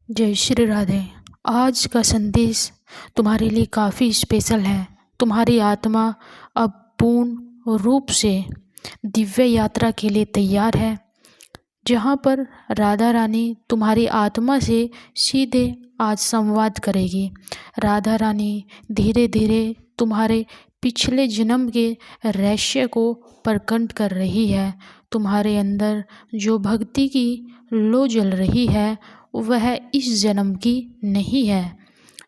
जय श्री राधे। आज का संदेश तुम्हारे लिए काफ़ी स्पेशल है। तुम्हारी आत्मा अब पूर्ण रूप से दिव्य यात्रा के लिए तैयार है, जहाँ पर राधा रानी तुम्हारी आत्मा से सीधे आज संवाद करेगी। राधा रानी धीरे धीरे तुम्हारे पिछले जन्म के रहस्य को प्रकट कर रही है। तुम्हारे अंदर जो भक्ति की लो जल रही है वह इस जन्म की नहीं है।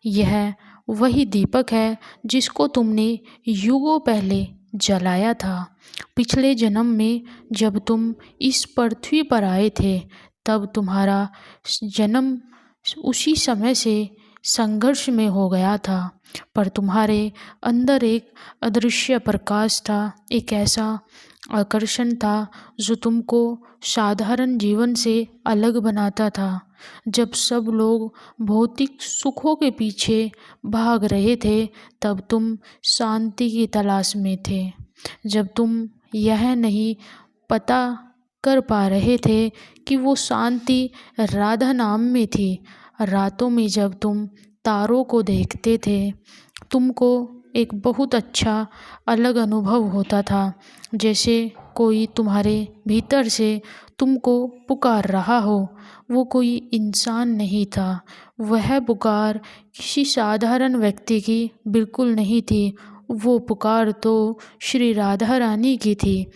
यह वही दीपक है जिसको तुमने युगों पहले जलाया था। पिछले जन्म में जब तुम इस पृथ्वी पर आए थे तब तुम्हारा जन्म उसी समय से संघर्ष में हो गया था, पर तुम्हारे अंदर एक अदृश्य प्रकाश था, एक ऐसा आकर्षण था जो तुमको साधारण जीवन से अलग बनाता था। जब सब लोग भौतिक सुखों के पीछे भाग रहे थे तब तुम शांति की तलाश में थे। जब तुम यह नहीं पता कर पा रहे थे कि वो शांति राधा नाम में थी। रातों में जब तुम तारों को देखते थे तुमको एक बहुत अच्छा अलग अनुभव होता था, जैसे कोई तुम्हारे भीतर से तुमको पुकार रहा हो। वो कोई इंसान नहीं था, वह पुकार किसी साधारण व्यक्ति की बिल्कुल नहीं थी। वो पुकार तो श्री राधा रानी की थी।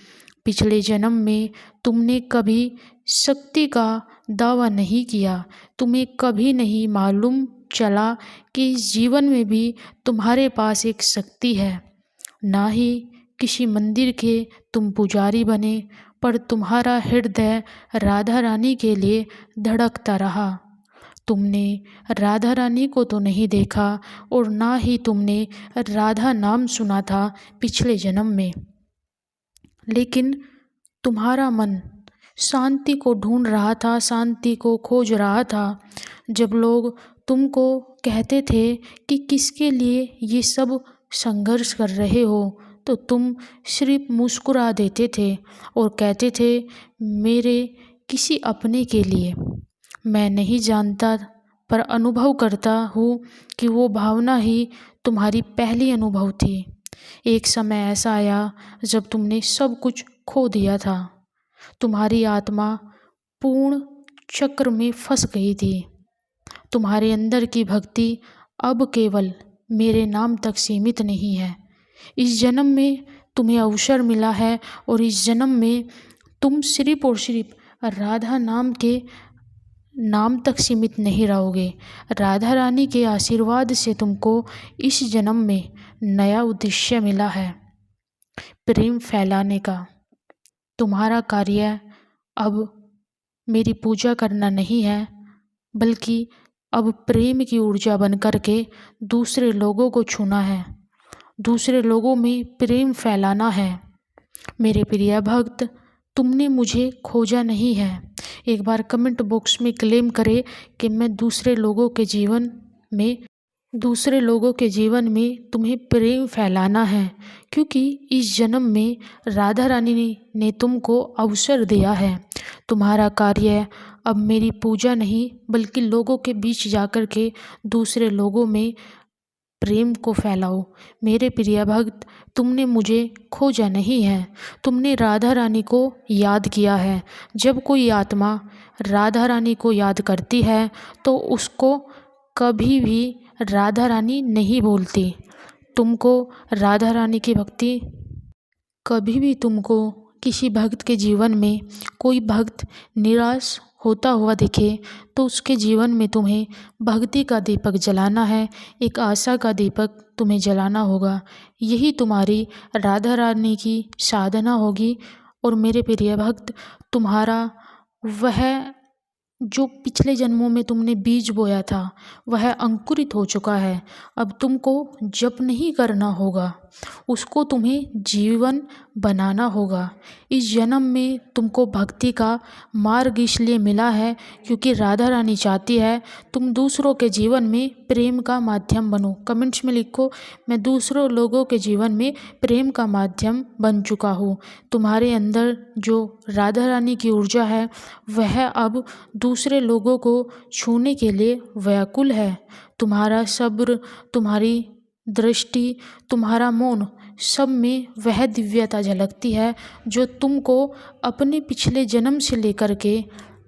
पिछले जन्म में तुमने कभी शक्ति का दावा नहीं किया। तुम्हें कभी नहीं मालूम चला कि इस जीवन में भी तुम्हारे पास एक शक्ति है। ना ही किसी मंदिर के तुम पुजारी बने, पर तुम्हारा हृदय राधा रानी के लिए धड़कता रहा। तुमने राधा रानी को तो नहीं देखा और ना ही तुमने राधा नाम सुना था पिछले जन्म में, लेकिन तुम्हारा मन शांति को ढूंढ रहा था, शांति को खोज रहा था। जब लोग तुमको कहते थे कि किसके लिए ये सब संघर्ष कर रहे हो तो तुम सिर्फ मुस्कुरा देते थे और कहते थे मेरे किसी अपने के लिए। मैं नहीं जानता, पर अनुभव करता हूँ कि वो भावना ही तुम्हारी पहली अनुभव थी। एक समय ऐसा आया जब तुमने सब कुछ खो दिया था। तुम्हारी आत्मा पूर्ण चक्र में फंस गई थी। तुम्हारे अंदर की भक्ति अब केवल मेरे नाम तक सीमित नहीं है। इस जन्म में तुम्हें अवसर मिला है और इस जन्म में तुम सिर्फ और सिर्फ राधा नाम के नाम तक सीमित नहीं रहोगे। राधा रानी के आशीर्वाद से तुमको इस जन्म में नया उद्देश्य मिला है, प्रेम फैलाने का। तुम्हारा कार्य अब मेरी पूजा करना नहीं है, बल्कि अब प्रेम की ऊर्जा बन कर के दूसरे लोगों को छूना है, दूसरे लोगों में प्रेम फैलाना है। मेरे प्रिय भक्त, तुमने मुझे खोजा नहीं है। एक बार कमेंट बॉक्स में क्लेम करे कि मैं दूसरे लोगों के जीवन में तुम्हें प्रेम फैलाना है, क्योंकि इस जन्म में राधा रानी ने तुमको अवसर दिया है। तुम्हारा कार्य अब मेरी पूजा नहीं, बल्कि लोगों के बीच जाकर के दूसरे लोगों में प्रेम को फैलाओ। मेरे प्रिय भक्त, तुमने मुझे खोजा नहीं है, तुमने राधा रानी को याद किया है। जब कोई आत्मा राधा रानी को याद करती है तो उसको कभी भी राधा रानी नहीं भूलती। तुमको राधा रानी की भक्ति, कभी भी तुमको किसी भक्त के जीवन में कोई भक्त निराश होता हुआ दिखे तो उसके जीवन में तुम्हें भक्ति का दीपक जलाना है, एक आशा का दीपक तुम्हें जलाना होगा। यही तुम्हारी राधा रानी की साधना होगी। और मेरे प्रिय भक्त, तुम्हारा वह जो पिछले जन्मों में तुमने बीज बोया था वह अंकुरित हो चुका है। अब तुमको जप नहीं करना होगा, उसको तुम्हें जीवन बनाना होगा। इस जन्म में तुमको भक्ति का मार्ग इसलिए मिला है क्योंकि राधा रानी चाहती है तुम दूसरों के जीवन में प्रेम का माध्यम बनो। कमेंट्स में लिखो, मैं दूसरों लोगों के जीवन में प्रेम का माध्यम बन चुका हूँ। तुम्हारे अंदर जो राधा रानी की ऊर्जा है वह अब दूसरे लोगों को छूने के लिए व्याकुल है। तुम्हारा सब्र, तुम्हारी दृष्टि, तुम्हारा मौन, सब में वह दिव्यता झलकती है जो तुमको अपने पिछले जन्म से लेकर के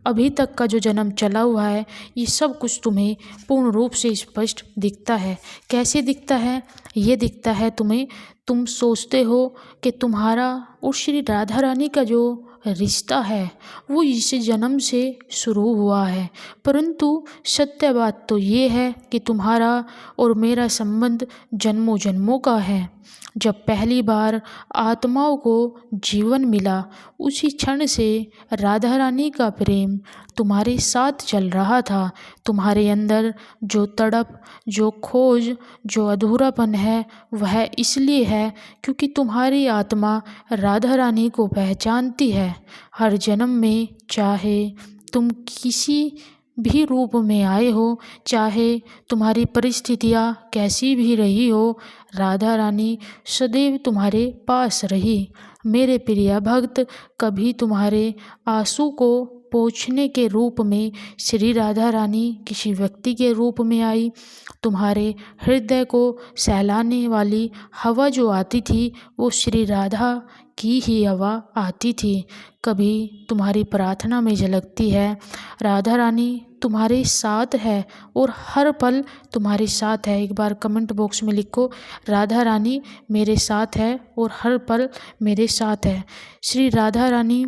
अभी तक का जो जन्म चला हुआ है, ये सब कुछ तुम्हें पूर्ण रूप से स्पष्ट दिखता है। कैसे दिखता है? ये दिखता है तुम्हें, तुम सोचते हो कि तुम्हारा और श्री राधा रानी का जो रिश्ता है वो इस जन्म से शुरू हुआ है, परंतु सत्य बात तो ये है कि तुम्हारा और मेरा संबंध जन्मों जन्मों का है। जब पहली बार आत्माओं को जीवन मिला, उसी क्षण से राधा रानी का प्रेम तुम्हारे साथ चल रहा था। तुम्हारे अंदर जो तड़प, जो खोज, जो अधूरापन है, वह इसलिए है क्योंकि तुम्हारी आत्मा राधा रानी को पहचानती है। हर जन्म में चाहे तुम किसी भी रूप में आए हो, चाहे तुम्हारी परिस्थितियाँ कैसी भी रही हो, राधा रानी सदैव तुम्हारे पास रही। मेरे प्रिय भक्त, कभी तुम्हारे आंसू को पोंछने के रूप में श्री राधा रानी किसी व्यक्ति के रूप में आई। तुम्हारे हृदय को सहलाने वाली हवा जो आती थी वो श्री राधा की ही हवा आती थी। कभी तुम्हारी प्रार्थना में झलकती है, राधा रानी तुम्हारे साथ है और हर पल तुम्हारे साथ है। एक बार कमेंट बॉक्स में लिखो, राधा रानी मेरे साथ है और हर पल मेरे साथ है। श्री राधा रानी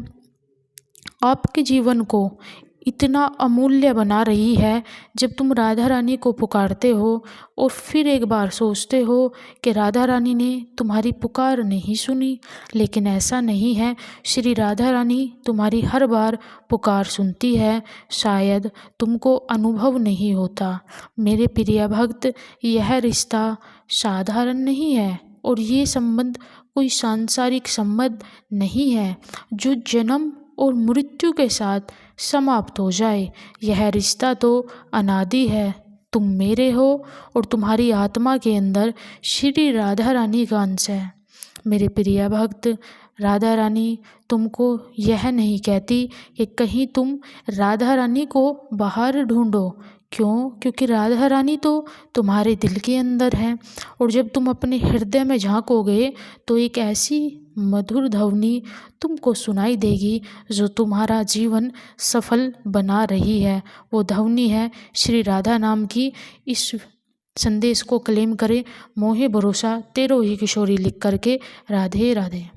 आपके जीवन को इतना अमूल्य बना रही है। जब तुम राधा रानी को पुकारते हो और फिर एक बार सोचते हो कि राधा रानी ने तुम्हारी पुकार नहीं सुनी, लेकिन ऐसा नहीं है। श्री राधा रानी तुम्हारी हर बार पुकार सुनती है, शायद तुमको अनुभव नहीं होता। मेरे प्रिय भक्त, यह रिश्ता साधारण नहीं है और ये संबंध कोई सांसारिक संबंध नहीं है जो जन्म और मृत्यु के साथ समाप्त हो जाए। यह रिश्ता तो अनादि है। तुम मेरे हो और तुम्हारी आत्मा के अंदर श्री राधा रानी का अंश है। मेरे प्रिय भक्त, राधा रानी तुमको यह नहीं कहती कि कहीं तुम राधा रानी को बाहर ढूंढो। क्यों? क्योंकि राधा रानी तो तुम्हारे दिल के अंदर है और जब तुम अपने हृदय में झांकोगे तो एक ऐसी मधुर ध्वनि तुमको सुनाई देगी जो तुम्हारा जीवन सफल बना रही है। वो ध्वनि है श्री राधा नाम की। इस संदेश को क्लेम करें, मोहे भरोसा तेरो ही किशोरी लिख करके। राधे राधे।